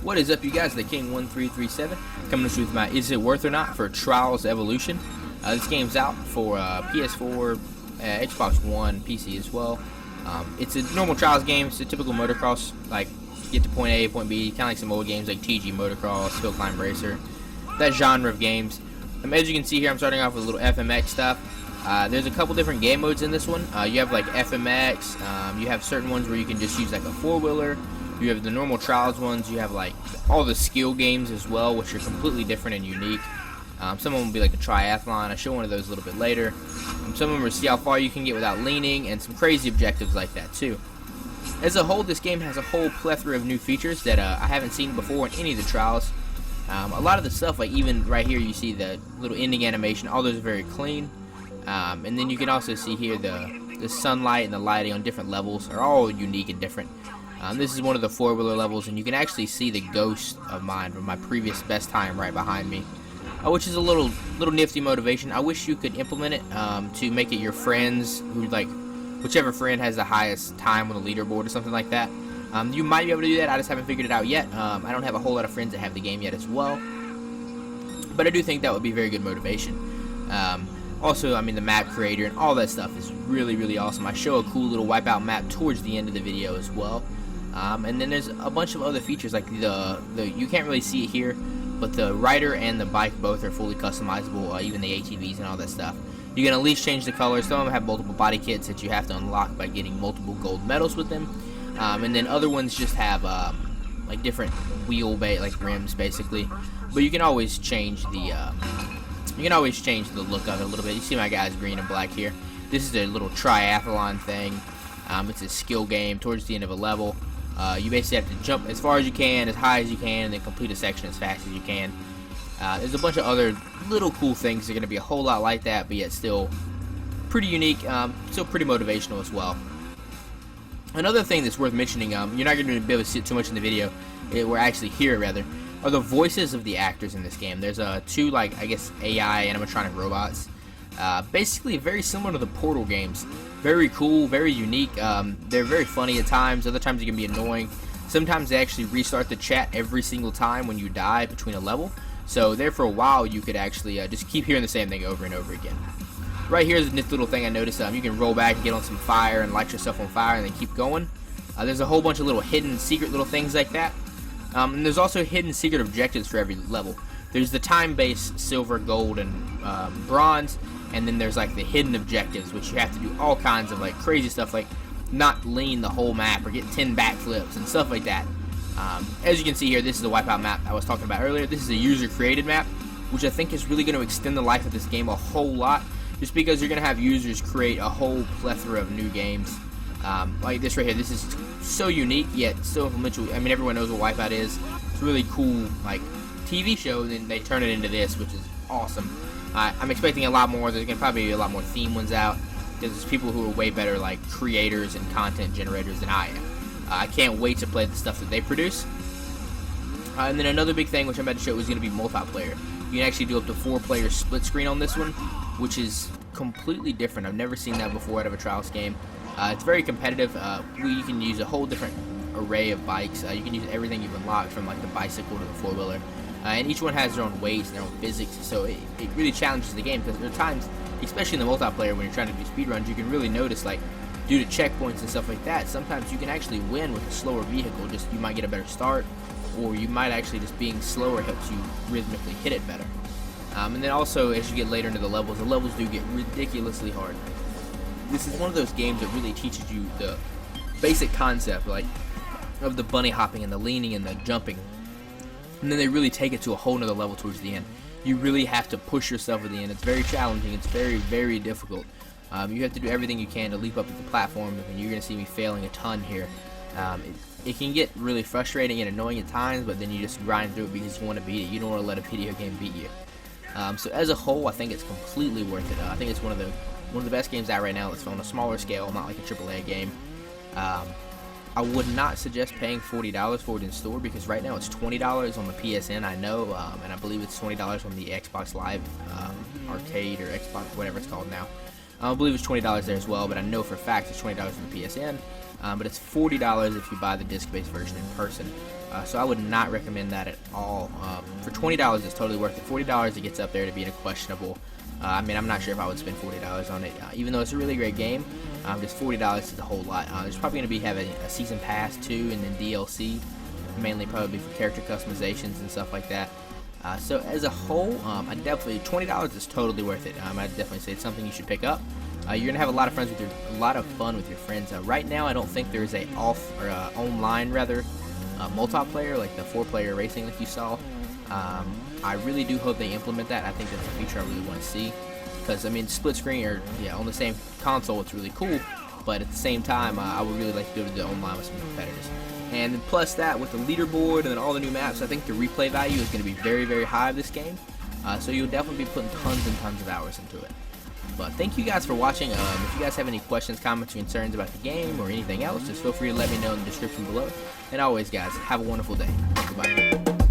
What is up, you guys? The King1337 coming to you with my Is It Worth or Not for Trials Evolution. This game's out for PS4, Xbox One, PC as well. It's a normal Trials game. It's a typical motocross, like get to point A, point B, kind of like some old games like TG Motocross, Hill Climb Racer, that genre of games. As you can see here, I'm starting off with a little FMX stuff. There's a couple different game modes in this one. You have like FMX, you have certain ones where you can just use like a four-wheeler. You have the normal trials ones. You have like all the skill games as well, which are completely different and unique. Some of them will be like a triathlon. I'll show one of those a little bit later. Some of them are see how far you can get without leaning, and some crazy objectives like that too. As a whole, this game has a whole plethora of new features that I haven't seen before in any of the trials. A lot of the stuff, like even right here, you see the little ending animation. All those are very clean. And then you can also see here the sunlight and the lighting on different levels are all unique and different. This is one of the four-wheeler levels, and you can actually see the ghost of mine from my previous best time right behind me, which is a little nifty motivation. I wish you could implement it to make it your friends, who like whichever friend has the highest time on the leaderboard or something like that. You might be able to do that. I just haven't figured it out yet. I don't have a whole lot of friends that have the game yet as well, but I do think that would be very good motivation. Also, I mean, the map creator and all that stuff is really, really awesome. I show a cool little Wipeout map towards the end of the video as well. And then there's a bunch of other features, like the you can't really see it here, but the rider and the bike both are fully customizable, even the ATVs and all that stuff. You can at least change the colors. Some of them have multiple body kits that you have to unlock by getting multiple gold medals with them. And then other ones just have like different wheel like rims basically. But you can always change the look of it a little bit. You see my guys green and black here. This is a little triathlon thing. It's a skill game towards the end of a level. You basically have to jump as far as you can, as high as you can, and then complete a section as fast as you can. There's a bunch of other little cool things that are going to be a whole lot like that, but yet still pretty unique, still pretty motivational as well. Another thing that's worth mentioning, you're not going to be able to see it too much in the video, or actually hear it rather, are the voices of the actors in this game. There's two, like, I guess, AI animatronic robots. Basically very similar to the Portal games. Very cool, very unique. They're very funny at times. Other times they can be annoying. Sometimes they actually restart the chat every single time when you die between a level. So there for a while you could actually just keep hearing the same thing over and over again. Right here is a nifty little thing I noticed. You can roll back and get on some fire and light yourself on fire and then keep going. There's a whole bunch of little hidden secret little things like that. And there's also hidden secret objectives for every level. There's the time-based silver, gold, and bronze, and then there's like the hidden objectives, which you have to do all kinds of like crazy stuff, like not lean the whole map or get 10 backflips and stuff like that. As you can see here, this is the Wipeout map I was talking about earlier. This is a user-created map, which I think is really going to extend the life of this game a whole lot, just because you're going to have users create a whole plethora of new games. Like this right here, this is so unique yet so influential. I mean, everyone knows what Wipeout is. It's a really cool like TV show, and then they turn it into this, which is awesome. I'm expecting a lot more. There's going to probably be a lot more theme ones out, because there's people who are way better like creators and content generators than I am. I can't wait to play the stuff that they produce. And then another big thing which I'm about to show is going to be multiplayer. You can actually do up to 4-player split screen on this one, which is completely different. I've never seen that before out of a Trials game. It's very competitive. You can use a whole different array of bikes. You can use everything you've unlocked, from like the bicycle to the four-wheeler. And each one has their own weights and their own physics, so it really challenges the game, because there are times, especially in the multiplayer, when you're trying to do speedruns, you can really notice, like, due to checkpoints and stuff like that, sometimes you can actually win with a slower vehicle. Just you might get a better start, or you might actually just being slower helps you rhythmically hit it better. And then also, as you get later into the levels do get ridiculously hard. This is one of those games that really teaches you the basic concept, like, of the bunny hopping and the leaning and the jumping. And then they really take it to a whole nother level towards the end. You really have to push yourself at the end. It's very challenging. It's very, very difficult. You have to do everything you can to leap up at the platform, and you're going to see me failing a ton here. It can get really frustrating and annoying at times, but then you just grind through it because you want to beat it. You don't want to let a video game beat you. So as a whole, I think it's completely worth it. I think it's one of the best games out right now that's on a smaller scale, not like a AAA game. I would not suggest paying $40 for it in store, because right now it's $20 on the PSN, I know, and I believe it's $20 on the Xbox Live Arcade, or Xbox, whatever it's called now. I believe it's $20 there as well, but I know for a fact it's $20 on the PSN. But it's $40 if you buy the disc-based version in person. So I would not recommend that at all. For $20, it's totally worth it. $40, it gets up there to being a questionable. I mean, I'm not sure if I would spend $40 on it, even though it's a really great game. Just $40 is a whole lot. There's probably going to be having a season pass too, and then DLC, mainly probably for character customizations and stuff like that. So as a whole, I definitely $20 is totally worth it. I'd definitely say it's something you should pick up. You're gonna have a lot of fun with your friends. Right now, I don't think there's a online multiplayer like the 4-player racing like you saw. I really do hope they implement that. I think that's a feature I really want to see, because I mean, split screen or on the same console, it's really cool. But at the same time, I would really like to go to the online with some competitors. And plus that, with the leaderboard and then all the new maps, I think the replay value is going to be very, very high of this game. So you'll definitely be putting tons and tons of hours into it. But thank you guys for watching. If you guys have any questions, comments, or concerns about the game or anything else, just feel free to let me know in the description below. And always, guys, have a wonderful day. Goodbye.